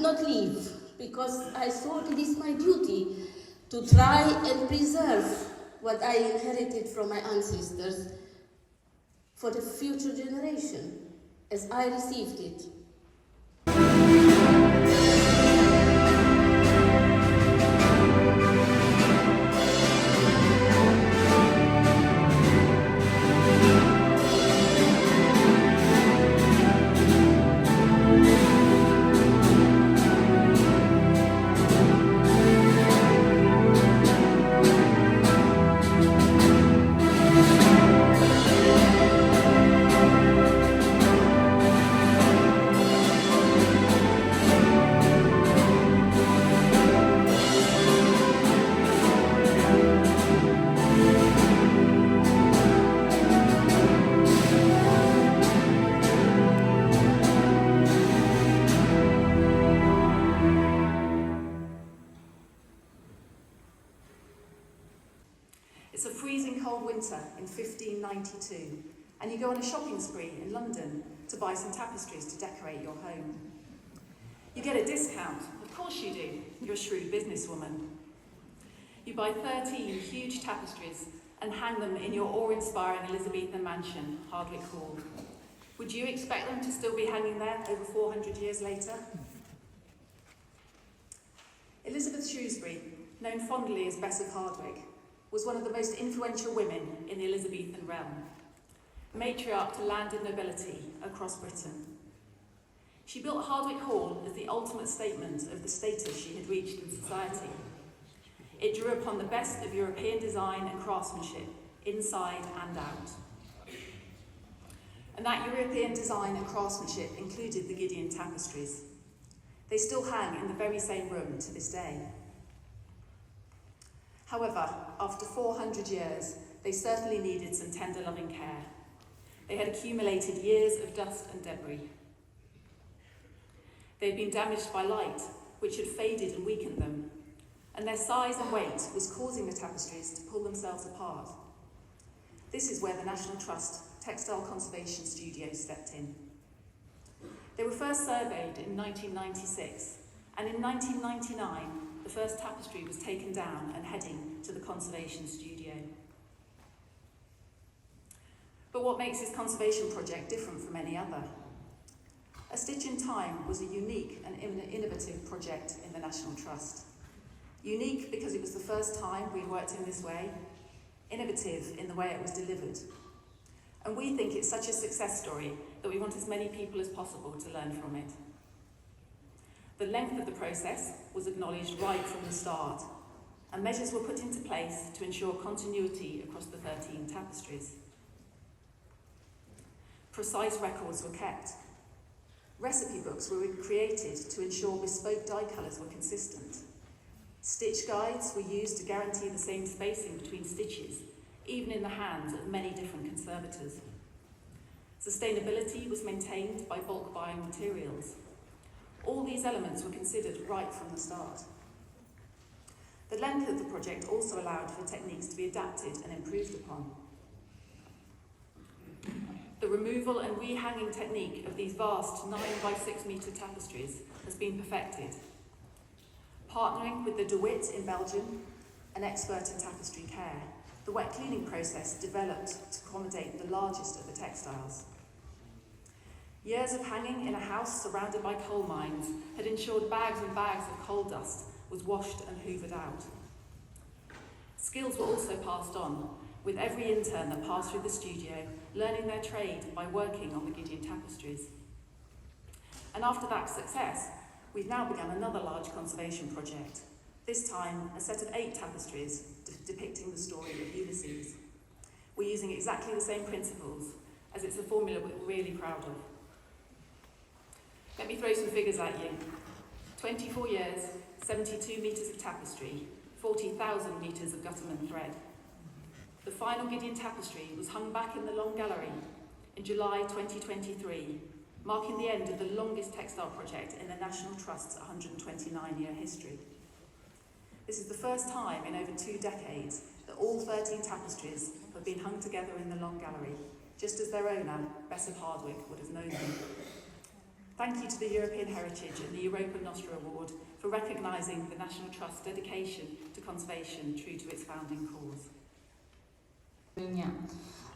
not leave, because I thought it is my duty to try and preserve what I inherited from my ancestors for the future generation, as I received it. It's a freezing cold winter in 1592, and you go on a shopping spree in London to buy some tapestries to decorate your home. You get a discount, of course you do, you're a shrewd businesswoman. You buy 13 huge tapestries and hang them in your awe-inspiring Elizabethan mansion, Hardwick Hall. Would you expect them to still be hanging there over 400 years later? Elizabeth Shrewsbury, known fondly as Bess of Hardwick, was one of the most influential women in the Elizabethan realm, matriarch to landed nobility across Britain. She built Hardwick Hall as the ultimate statement of the status she had reached in society. It drew upon the best of European design and craftsmanship, inside and out. And that European design and craftsmanship included the Gideon tapestries. They still hang in the very same room to this day. However, after 400 years, they certainly needed some tender loving care. They had accumulated years of dust and debris. They had been damaged by light, which had faded and weakened them, and their size and weight was causing the tapestries to pull themselves apart. This is where the National Trust Textile Conservation Studio stepped in. They were first surveyed in 1996, and in 1999, the first tapestry was taken down and heading to the conservation studio. But what makes this conservation project different from any other? A Stitch in Time was a unique and innovative project in the National Trust. Unique because it was the first time we worked in this way, innovative in the way it was delivered. And we think it's such a success story that we want as many people as possible to learn from it. The length of the process was acknowledged right from the start, and measures were put into place to ensure continuity across the 13 tapestries. Precise records were kept. Recipe books were created to ensure bespoke dye colours were consistent. Stitch guides were used to guarantee the same spacing between stitches, even in the hands of many different conservators. Sustainability was maintained by bulk buying materials. All these elements were considered right from the start. The length of the project also allowed for techniques to be adapted and improved upon. The removal and rehanging technique of these vast 9 by 6 metre tapestries has been perfected. Partnering with the De Witt in Belgium, an expert in tapestry care, the wet cleaning process developed to accommodate the largest of the textiles. Years of hanging in a house surrounded by coal mines had ensured bags and bags of coal dust was washed and hoovered out. Skills were also passed on, with every intern that passed through the studio learning their trade by working on the Gideon tapestries. And after that success, we've now begun another large conservation project, this time a set of 8 tapestries depicting the story of Ulysses. We're using exactly the same principles, as it's a formula we're really proud of. Let me throw some figures at you. 24 years, 72 metres of tapestry, 40,000 metres of Gutterman thread. The final Gideon tapestry was hung back in the Long Gallery in July 2023, marking the end of the longest textile project in the National Trust's 129-year history. This is the first time in over 2 decades that all 13 tapestries have been hung together in the Long Gallery, just as their owner, Bess of Hardwick, would have known them. Thank you to the European Heritage and the Europa Nostra Award for recognising the National Trust's dedication to conservation true to its founding cause. Romania.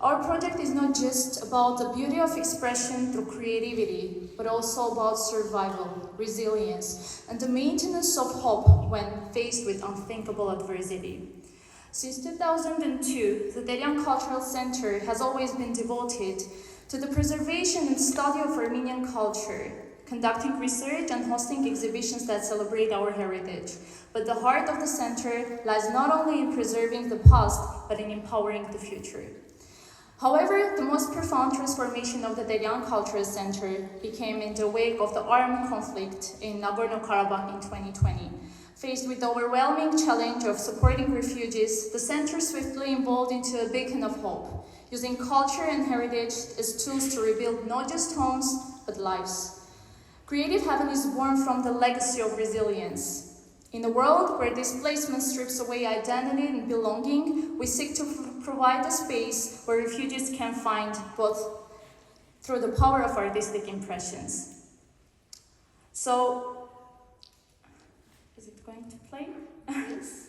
Our project is not just about the beauty of expression through creativity, but also about survival, resilience, and the maintenance of hope when faced with unthinkable adversity. Since 2002, the Delian Cultural Center has always been devoted to the preservation and study of Armenian culture, conducting research and hosting exhibitions that celebrate our heritage. But the heart of the center lies not only in preserving the past, but in empowering the future. However, the most profound transformation of the Delian Cultural Center became in the wake of the armed conflict in Nagorno-Karabakh in 2020. Faced with the overwhelming challenge of supporting refugees, the center swiftly evolved into a beacon of hope, using culture and heritage as tools to rebuild not just homes, but lives. Creative Heaven is born from the legacy of resilience. In a world where displacement strips away identity and belonging, we seek to provide a space where refugees can find both through the power of artistic impressions. So, is it going to play? Yes.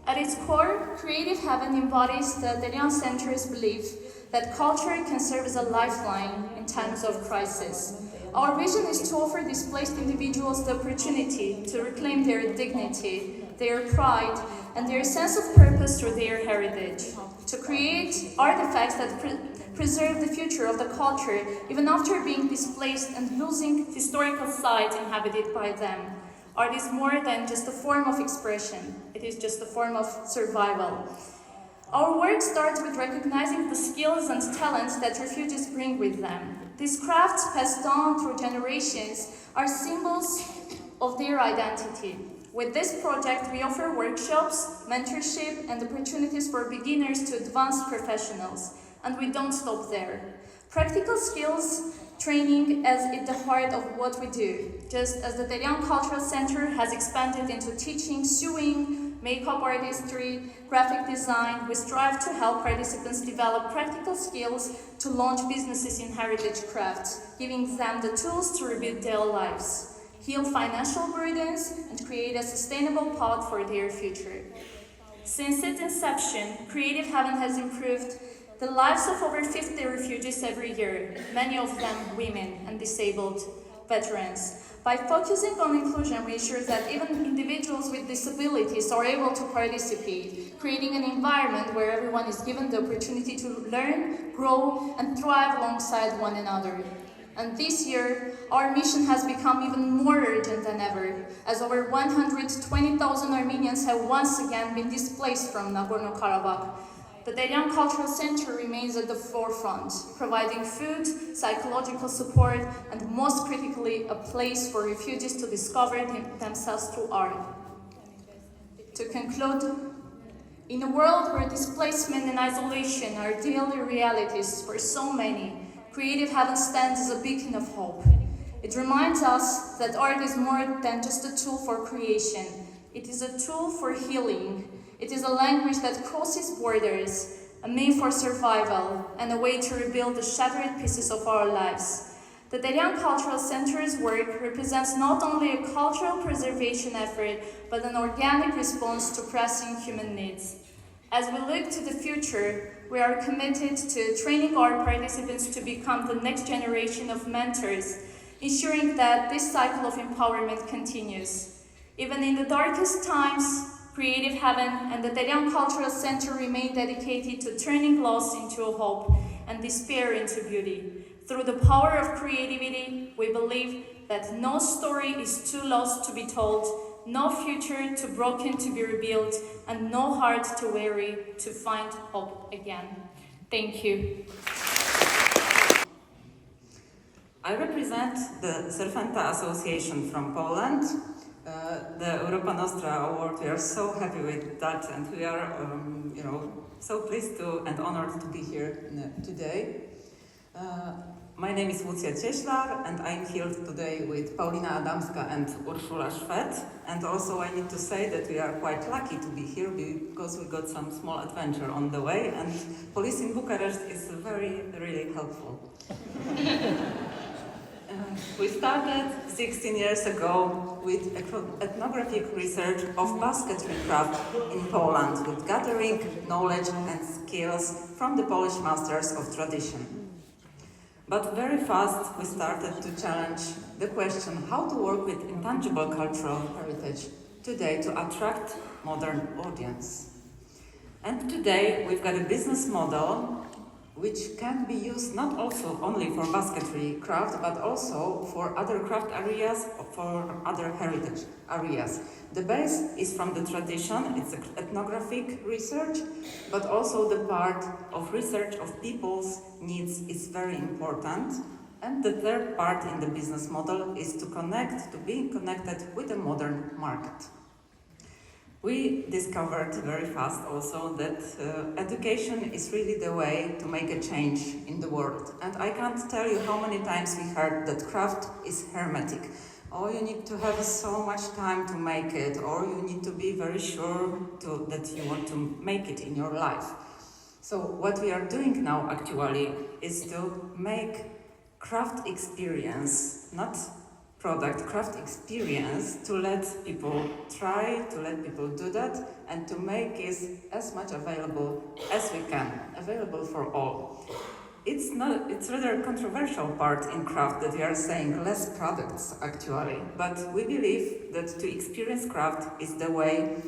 At its core, Creative Heaven embodies the Delian Center's belief that culture can serve as a lifeline in times of crisis. Our vision is to offer displaced individuals the opportunity to reclaim their dignity, their pride, and their sense of purpose through their heritage, to create artifacts that preserve the future of the culture even after being displaced and losing historical sites inhabited by them. Art is more than just a form of expression, it is just a form of survival. Our work starts with recognizing the skills and talents that refugees bring with them. These crafts, passed on through generations, are symbols of their identity. With this project, we offer workshops, mentorship, and opportunities for beginners to advanced professionals. And we don't stop there. Practical skills training is at the heart of what we do. Just as the Delian Cultural Center has expanded into teaching sewing, makeup artistry, graphic design, we strive to help participants develop practical skills to launch businesses in heritage crafts, giving them the tools to rebuild their lives, heal financial burdens, and create a sustainable path for their future. Since its inception, Creative Heaven has improved the lives of over 50 refugees every year, many of them women and disabled veterans. By focusing on inclusion, we ensure that even individuals with disabilities are able to participate, creating an environment where everyone is given the opportunity to learn, grow, and thrive alongside one another. And this year, our mission has become even more urgent than ever, as over 120,000 Armenians have once again been displaced from Nagorno-Karabakh. The Delian Cultural Center remains at the forefront, providing food, psychological support, and most critically, a place for refugees to discover themselves through art. To conclude, in a world where displacement and isolation are daily realities for so many, Creative Heaven stands as a beacon of hope. It reminds us that art is more than just a tool for creation. It is a tool for healing. It is a language that crosses borders, a means for survival, and a way to rebuild the shattered pieces of our lives. The Delian Cultural Center's work represents not only a cultural preservation effort, but an organic response to pressing human needs. As we look to the future, we are committed to training our participants to become the next generation of mentors, ensuring that this cycle of empowerment continues. Even in the darkest times, Creative Heaven and the Delian Cultural Center remain dedicated to turning loss into hope and despair into beauty. Through the power of creativity, we believe that no story is too lost to be told, no future too broken to be rebuilt, and no heart too weary to find hope again. Thank you. I represent the Serfanta Association from Poland. The Europa Nostra Award, we are so happy with that, and we are so pleased to and honored to be here today. My name is Lucia Cieślar, and I'm here today with Paulina Adamska and Urszula Szwed. And also I need to say that we are quite lucky to be here because we got some small adventure on the way, and police in Bucharest is really helpful. We started 16 years ago with ethnographic research of basketry craft in Poland, with gathering knowledge and skills from the Polish masters of tradition. But very fast we started to challenge the question how to work with intangible cultural heritage today to attract modern audience. And today we've got a business model which can be used not also only for basketry craft, but also for other craft areas, for other heritage areas. The base is from the tradition, it's ethnographic research, but also the part of research of people's needs is very important. And the third part in the business model is to be connected with the modern market. We discovered very fast also that education is really the way to make a change in the world. And I can't tell you how many times we heard that craft is hermetic. Or you need to have so much time to make it, or you need to be very sure that you want to make it in your life. So what we are doing now actually is to make craft experience, not product, craft experience, to let people try, to let people do that, and to make it as much available as we can, available for all. It's rather a controversial part in craft that we are saying less products actually, but we believe that to experience craft is the way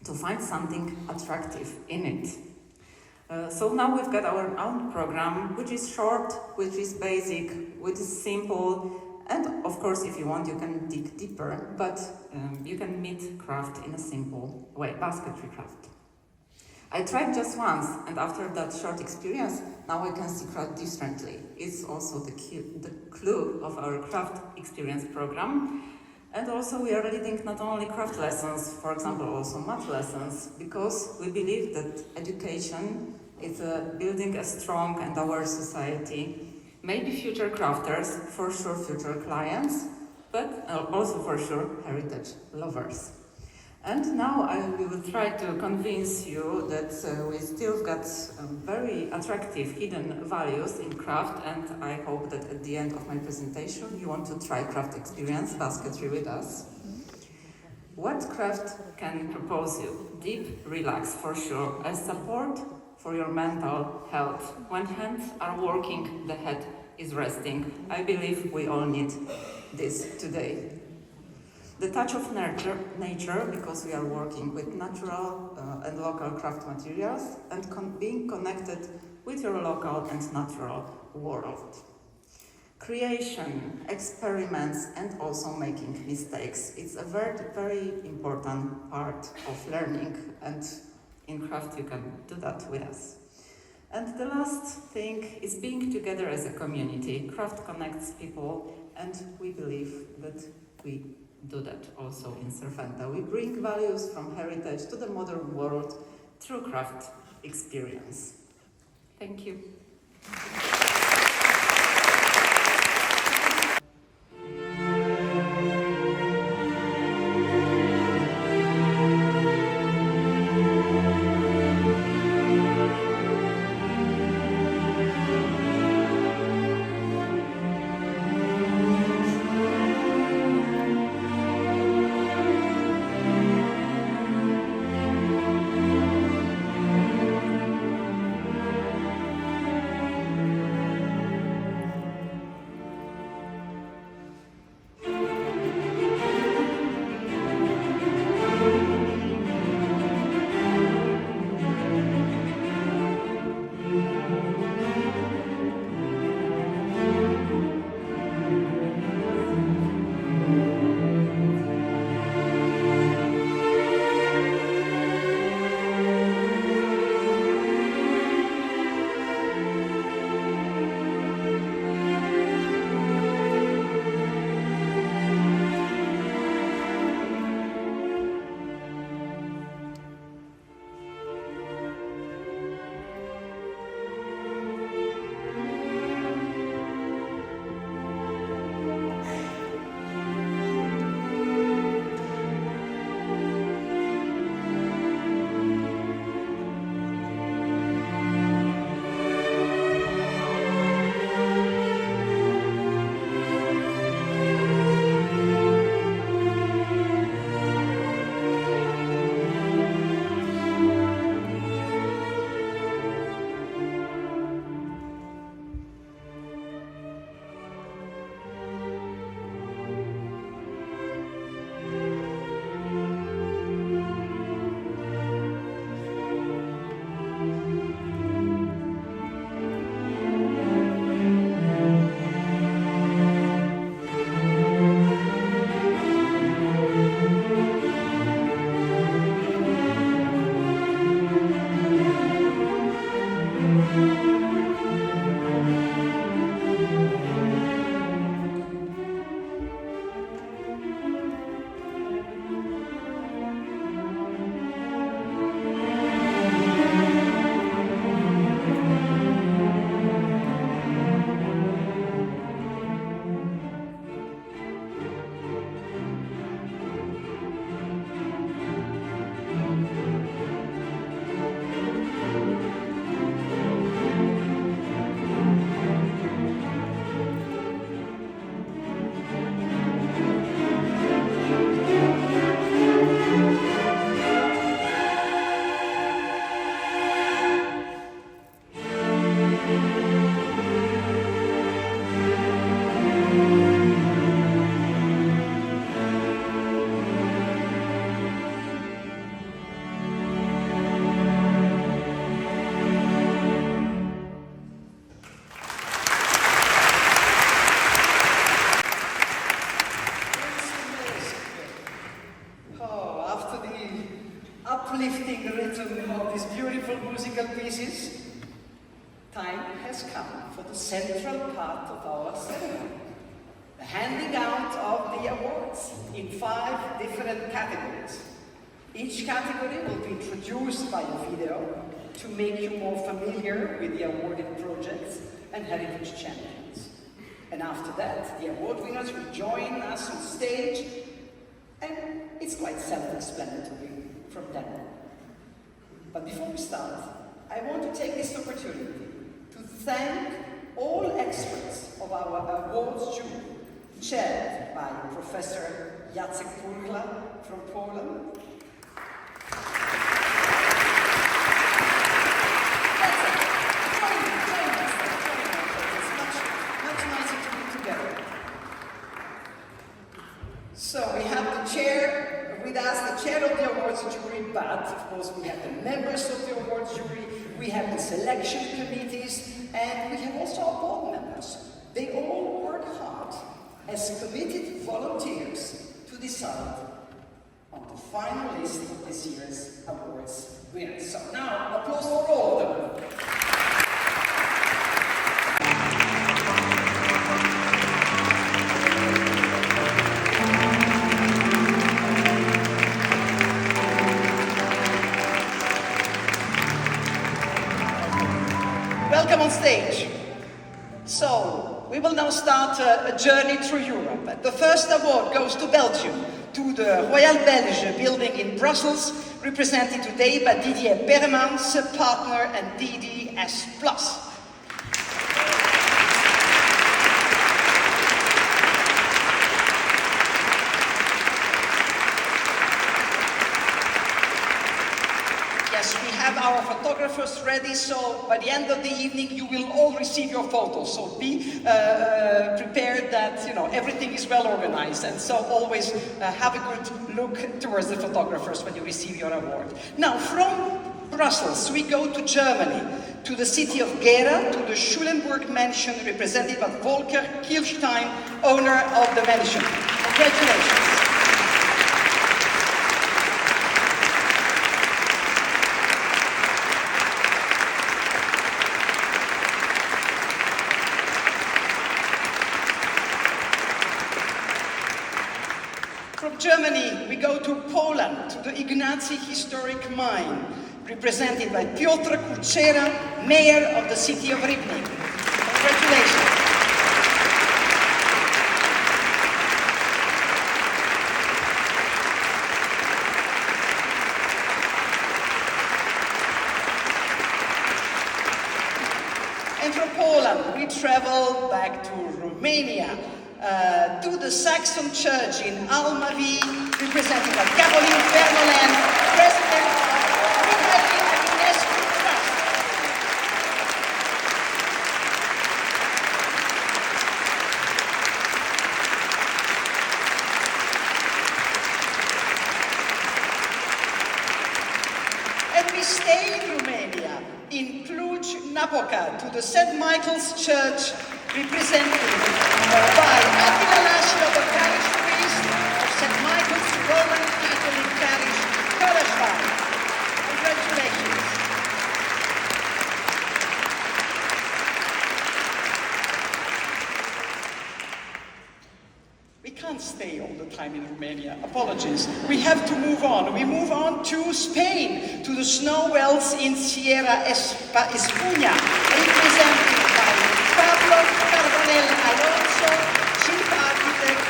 to find something attractive in it. So now we've got our own program, which is short, which is basic, which is simple, and of course if you want you can dig deeper, but you can meet craft in a simple way, basketry craft. I tried just once, and after that short experience, now I can see craft differently. It's also the clue of our craft experience program. And also we are leading not only craft lessons, for example, also math lessons, because we believe that education is building a strong and aware society. Maybe future crafters, for sure future clients, but also for sure heritage lovers. And now we will try to convince you that we still got very attractive hidden values in craft, and I hope that at the end of my presentation you want to try craft experience basketry with us. What craft can propose you? Deep relax for sure, as support for your mental health. When hands are working, the head is resting. I believe we all need this today. The touch of nature, because we are working with natural and local craft materials, and being connected with your local and natural world. Creation, experiments, and also making mistakes. It's a very important part of learning, and in craft you can do that with us. And the last thing is being together as a community. Craft connects people, and we believe that we do that also in Serfenta. We bring values from heritage to the modern world through craft experience. Thank you. come for the central part of our ceremony, the handing out of the awards in 5 different categories. Each category will be introduced by a video to make you more familiar with the awarded projects and heritage champions. And after that, the award winners will join us on stage, and it's quite self-explanatory from then on. But before we start, I want to take this opportunity to thank all experts of our awards jury, chaired by Professor Jacek Purkla from Poland. So we have the chair with us, the chair of the awards jury, but of course we have the members of the awards jury, we have the selection committees, and we have also our board members. They all work hard as committed volunteers to decide on the final list of this year's awards winners. So now, applause for all of them. Welcome on stage. So, we will now start a journey through Europe. The first award goes to Belgium, to the Royal Belge building in Brussels, represented today by Didier Peremans, partner and DDS+. Our photographers ready, so by the end of the evening you will all receive your photos. So be prepared that everything is well organized, and so always have a good look towards the photographers when you receive your award. Now from Brussels we go to Germany, to the city of Gera, to the Schulenburg mansion represented by Volker Kirstein, owner of the mansion. Congratulations. Germany, we go to Poland, to the Ignacy Historic Mine, represented by Piotr Kuczera, mayor of the city of Rybnik. Congratulations. And from Poland, we travel back to Romania, to the Saxon Church in Almavi, represented by Caroline Vermeulen, President of the UNESCO Trust. And we stay in Romania, in Cluj-Napoca, to the St. Michael's Church, represented by Attila Lascio, the parish priest of St. Michael's Roman Catholic Parish, Kolozsvár. Congratulations. We can't stay all the time in Romania. Apologies. We have to move on. We move on to Spain, to the snow wells in Sierra Espuña, represented by Pablo Carbonell Alonso, Chief Architect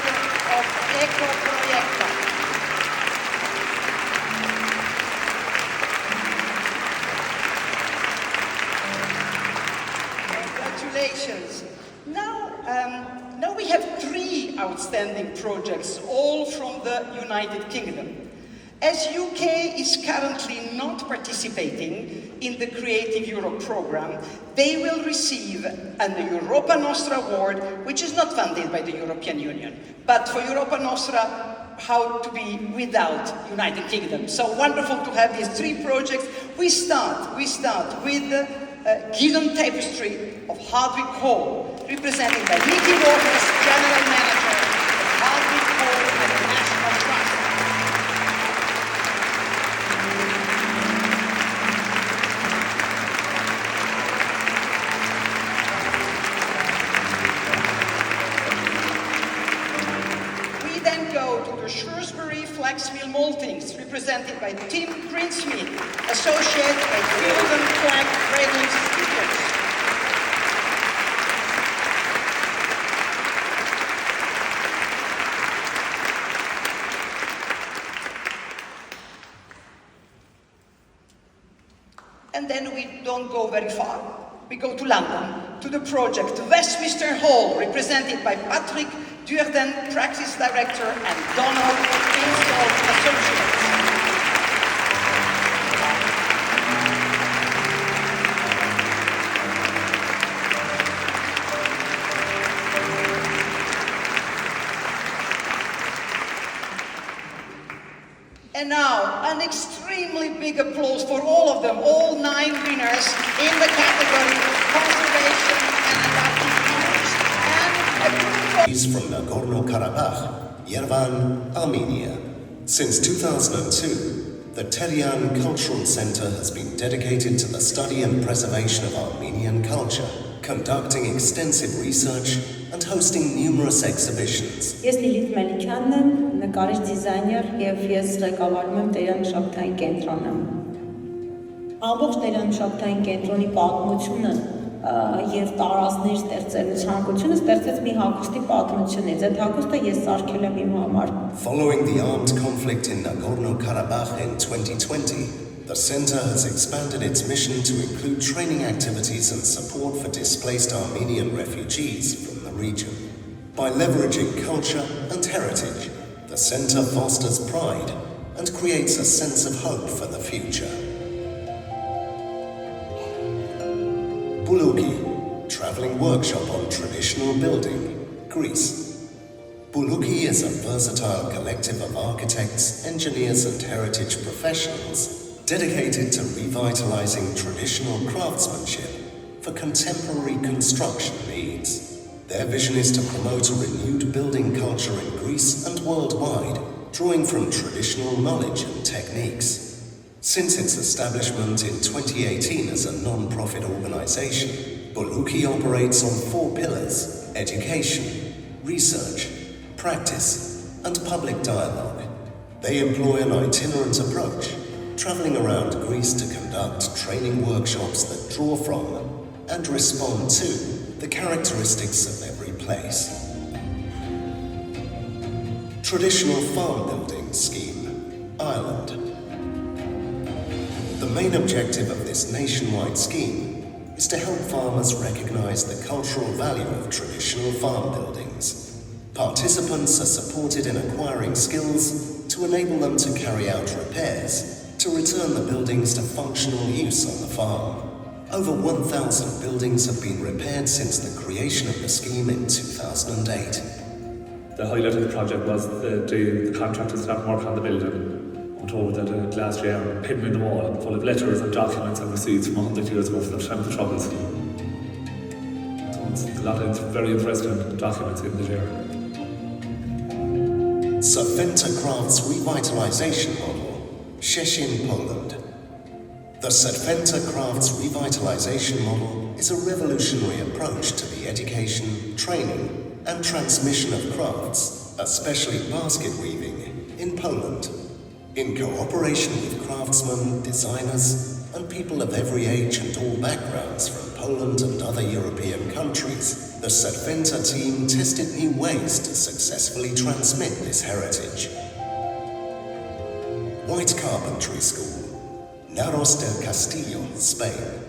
of Ecoproyecta. Congratulations. Now we have 3 outstanding projects, all from the United Kingdom. As UK is currently not participating in the Creative Europe program, they will receive an Europa Nostra award, which is not funded by the European Union, but for Europa Nostra, how to be without United Kingdom. So wonderful to have these 3 projects. We start with the Gideon Tapestry of Hardwick Hall, represented by Nicky Waters, General Manager of Hardwick Hall and the National Trust. represented by Tim Greensmith, associate by Field and Flag Training Studios. And then we don't go very far. We go to London, to the project Westminster Hall, represented by Patrick Duerden, Practice Director, and Donald Kingsall, Associates. And now, an extremely big applause for all of them, all 9 winners in the category Conservation and Adaptive Knowledge. And He's from Nagorno-Karabakh, Yerevan, Armenia. Since 2002, the Terian Cultural Center has been dedicated to the study and preservation of Armenian culture, conducting extensive research and hosting numerous exhibitions. Ես Լիլիթ Մելիքյանն եմ, նկարիչ դիզայներ եւ ես ղեկավարում եմ Տերյանշապթային կենտրոնը։ Ամբողջ Տերյանշապթային կենտրոնի պատմությունը եւ տարածքներ ստեղծելու ցանկությունը ստեղծեց մի հագուստի պատմությունից։ Այդ հագուստը ես սարքել եմ իմ համար։ Following the armed conflict in Nagorno-Karabakh in 2020, the center has expanded its mission to include training activities and support for displaced Armenian refugees from the region. By leveraging culture and heritage, the center fosters pride and creates a sense of hope for the future. Buluki, traveling workshop on traditional building, Greece. Buluki is a versatile collective of architects, engineers and heritage professionals dedicated to revitalizing traditional craftsmanship for contemporary construction needs. Their vision is to promote a renewed building culture in Greece and worldwide, drawing from traditional knowledge and techniques. Since its establishment in 2018 as a non-profit organization, Buluki operates on 4 pillars: education, research, practice, and public dialogue. They employ an itinerant approach, traveling around Greece to conduct training workshops that draw from and respond to the characteristics of every place. Traditional Farm Building Scheme, Ireland. The main objective of this nationwide scheme is to help farmers recognize the cultural value of traditional farm buildings. Participants are supported in acquiring skills to enable them to carry out repairs to return the buildings to functional use on the farm. Over 1,000 buildings have been repaired since the creation of the scheme in 2008. The highlight of the project was the contractors that work on the building. I'm told that last year, hidden in the wall, full of letters and documents and receipts from 100 years ago from the time of the Troubles. So it's a lot of very interesting documents in the area. Serventa Crafts Revitalization Model, Szczecin, Poland. The Serventa Crafts Revitalization Model is a revolutionary approach to the education, training, and transmission of crafts, especially basket weaving, in Poland. In cooperation with craftsmen, designers, and people of every age and all backgrounds from Poland and other European countries, the Serventa team tested new ways to successfully transmit this heritage. White Carpentry School, Naros del Castillo, Spain.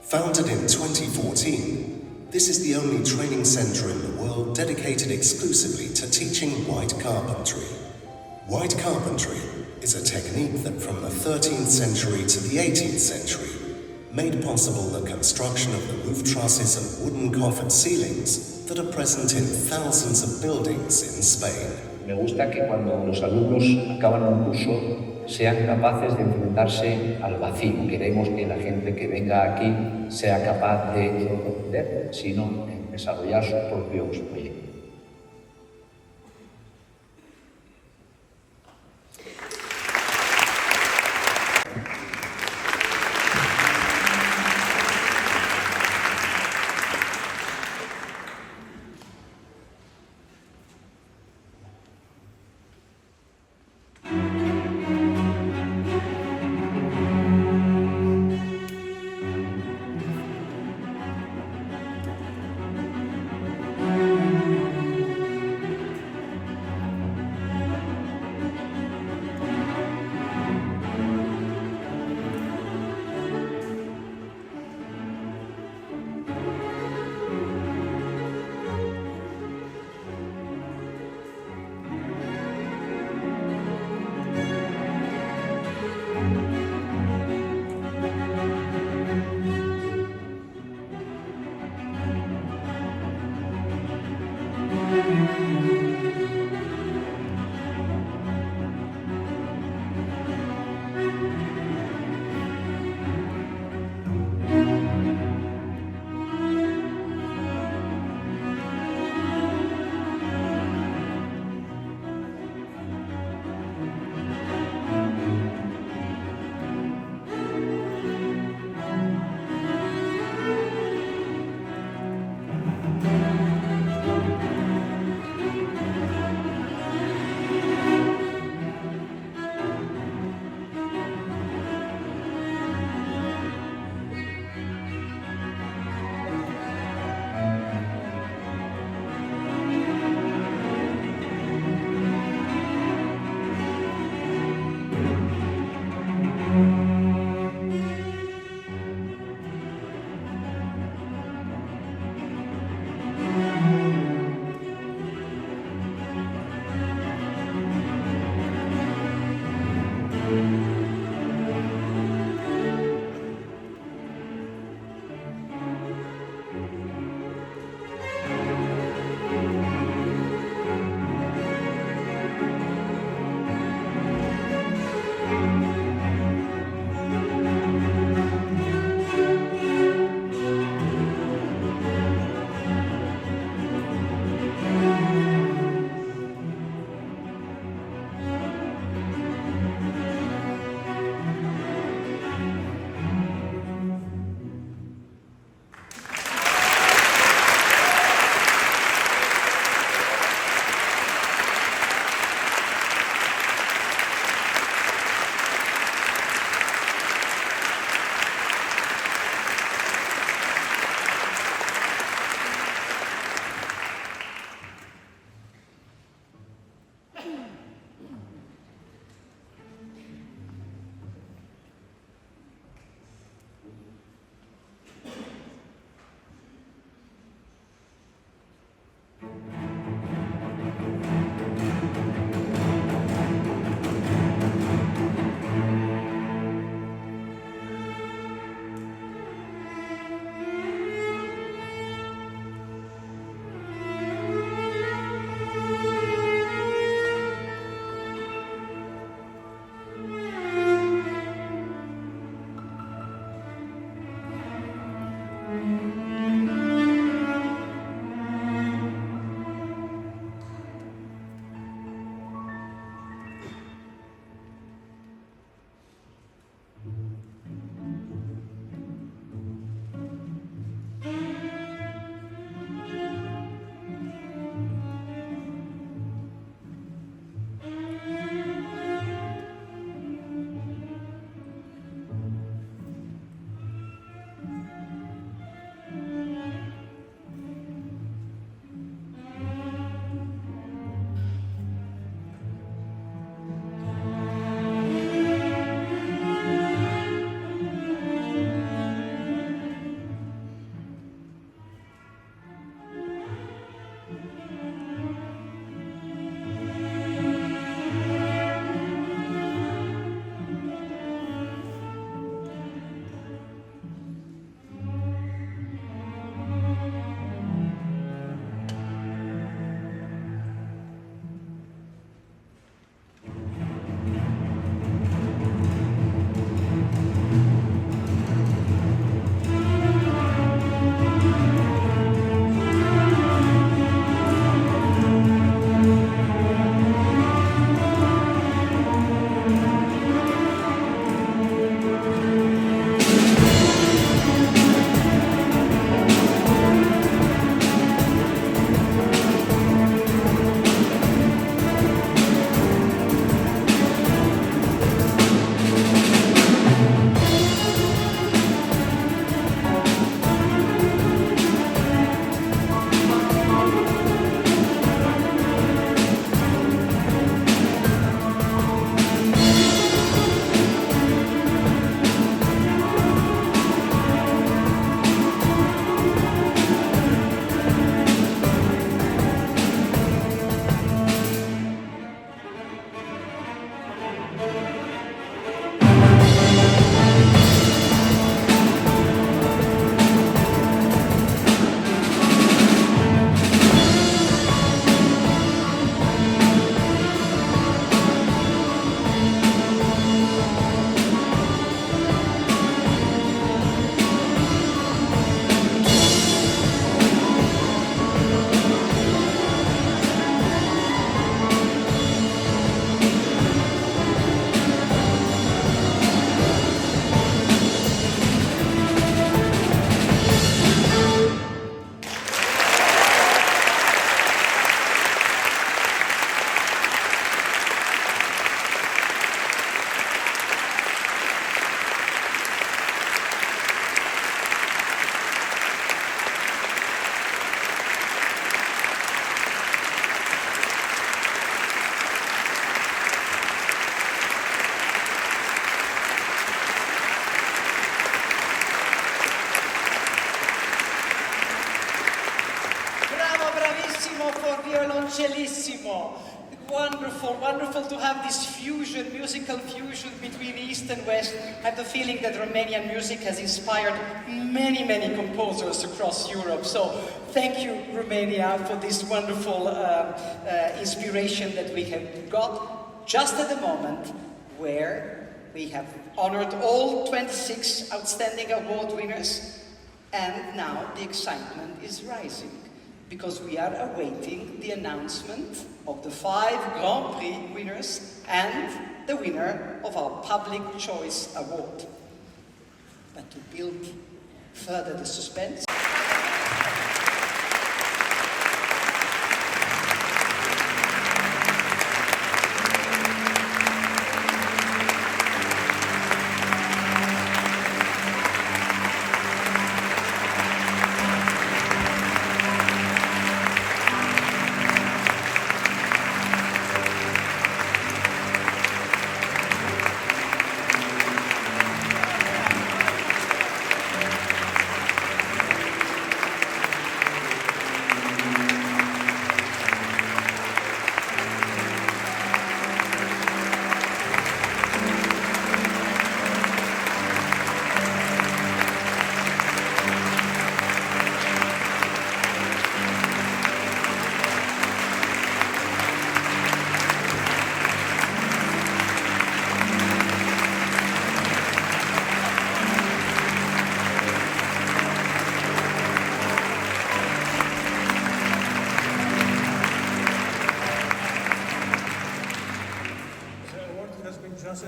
Founded in 2014, this is the only training center in the world dedicated exclusively to teaching white carpentry. White carpentry is a technique that from the 13th century to the 18th century made possible the construction of the roof trusses and wooden coffered ceilings that are present in thousands of buildings in Spain. Me gusta que cuando los alumnos acaban un curso sean capaces de enfrentarse al vacío. Queremos que la gente que venga aquí sea capaz de no aprender, sino desarrollar sus propios proyectos. Bravissimo for violoncellissimo. Wonderful, wonderful to have this fusion, musical fusion between East and West. I have the feeling that Romanian music has inspired many, many composers across Europe. So thank you, Romania, for this wonderful inspiration that we have got just at the moment where we have honored all 26 outstanding award winners, and now the excitement is rising, because we are awaiting the announcement of the 5 Grand Prix winners and the winner of our Public Choice Award. But to build further the suspense,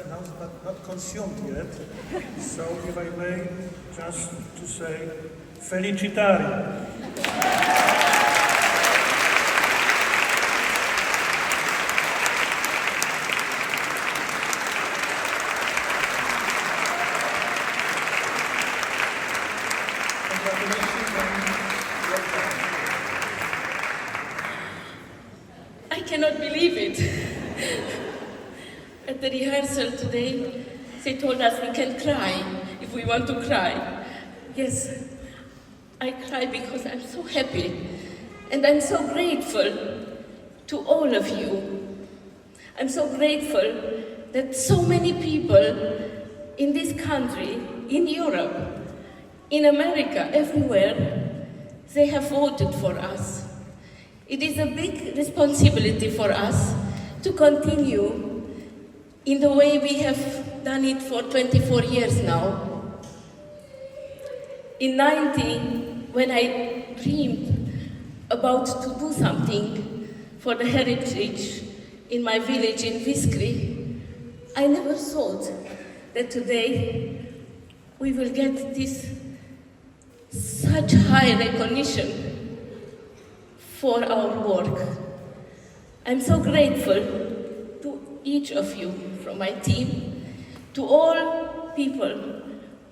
announced but not consumed yet. So if I may, just to say, felicitari. I cannot believe it. At the rehearsal today, they told us we can cry if we want to cry. Yes, I cry because I'm so happy and I'm so grateful to all of you. I'm so grateful that so many people in this country, in Europe, in America, everywhere, they have voted for us. It is a big responsibility for us to continue in the way we have done it for 24 years now. In 19, when I dreamed about to do something for the heritage in my village in Viskri, I never thought that today we will get this such high recognition for our work. I'm so grateful to each of you from my team, to all people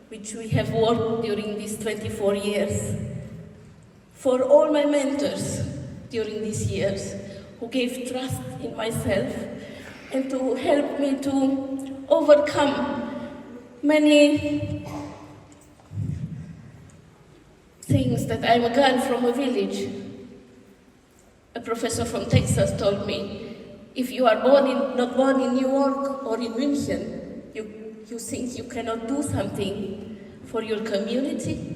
which we have worked during these 24 years, for all my mentors during these years who gave trust in myself and to help me to overcome many things that I'm a girl from a village. A professor from Texas told me, if you are not born in New York or in München, you think you cannot do something for your community.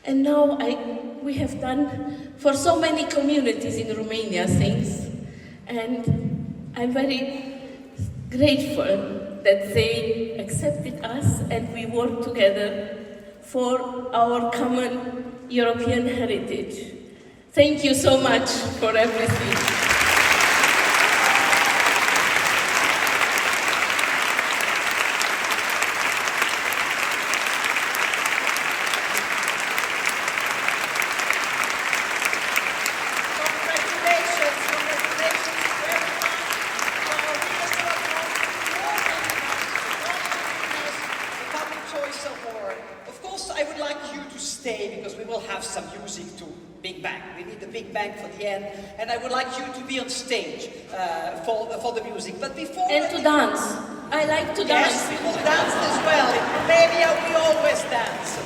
And now we have done for so many communities in Romania things. And I'm very grateful that they accepted us and we work together for our common European heritage. Thank you so much for everything. For the end, and I would like you to be on stage for the music. But before and to dance, I like to dance. Yes, we will dance as well. In Romania, we always dance.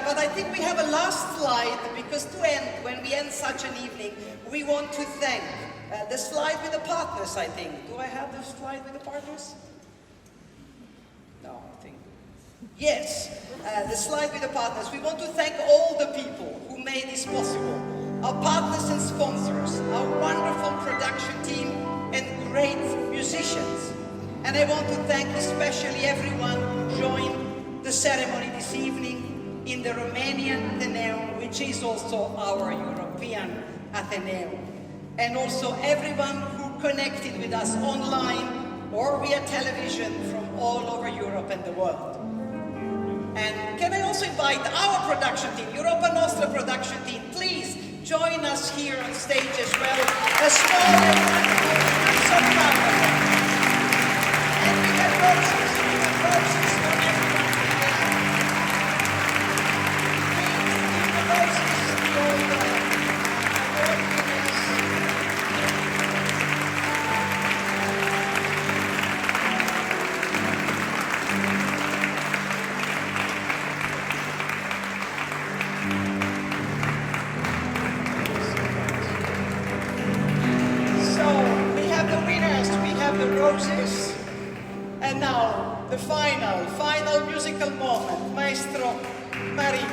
But I think we have a last slide. slide, because when we end such an evening, we want to thank the slide with the partners, I think. Do I have the slide with the partners? No, I think. Yes, the slide with the partners. We want to thank all the people who made this possible. Our partners and sponsors, our wonderful production team, and great musicians. And I want to thank especially everyone who joined the ceremony this evening in the Romanian Athenaeum, which is also our European Athenaeum. And also everyone who connected with us online or via television from all over Europe and the world. And can I also invite our production team, Europa Nostra production team, please join us here on stage as well. A small I'm so proud of them. And we have roses for everyone. Please give the roses to all the award winners. Roses. And now, the final musical moment. Maestro Mario.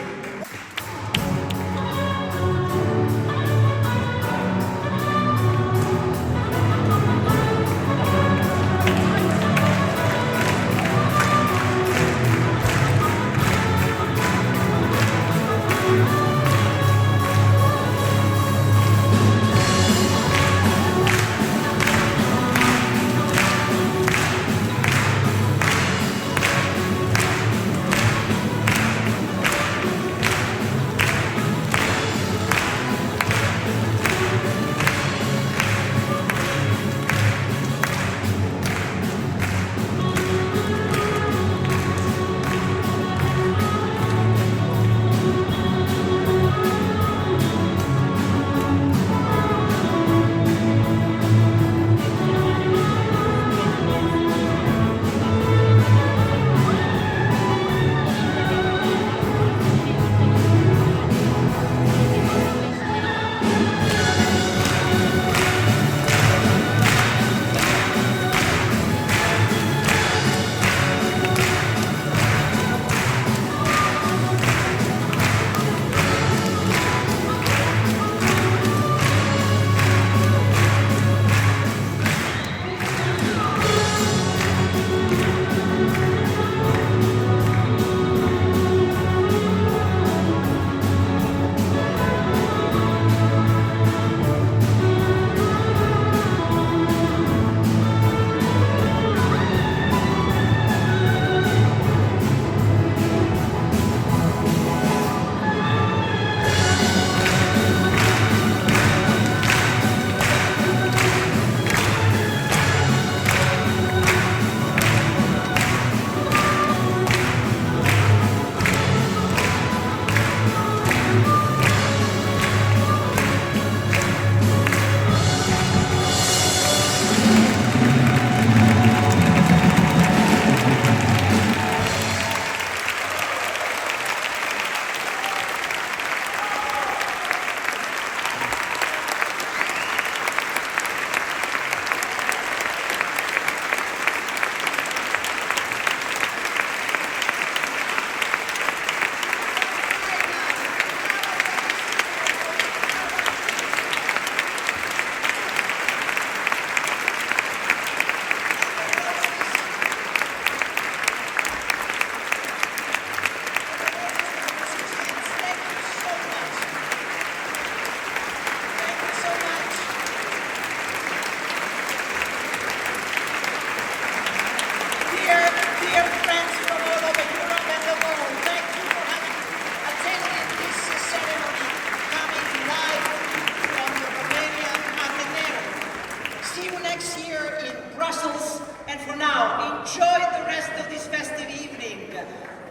Brussels, and for now, enjoy the rest of this festive evening.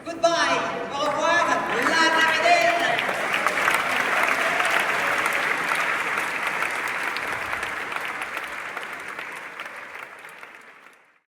Goodbye.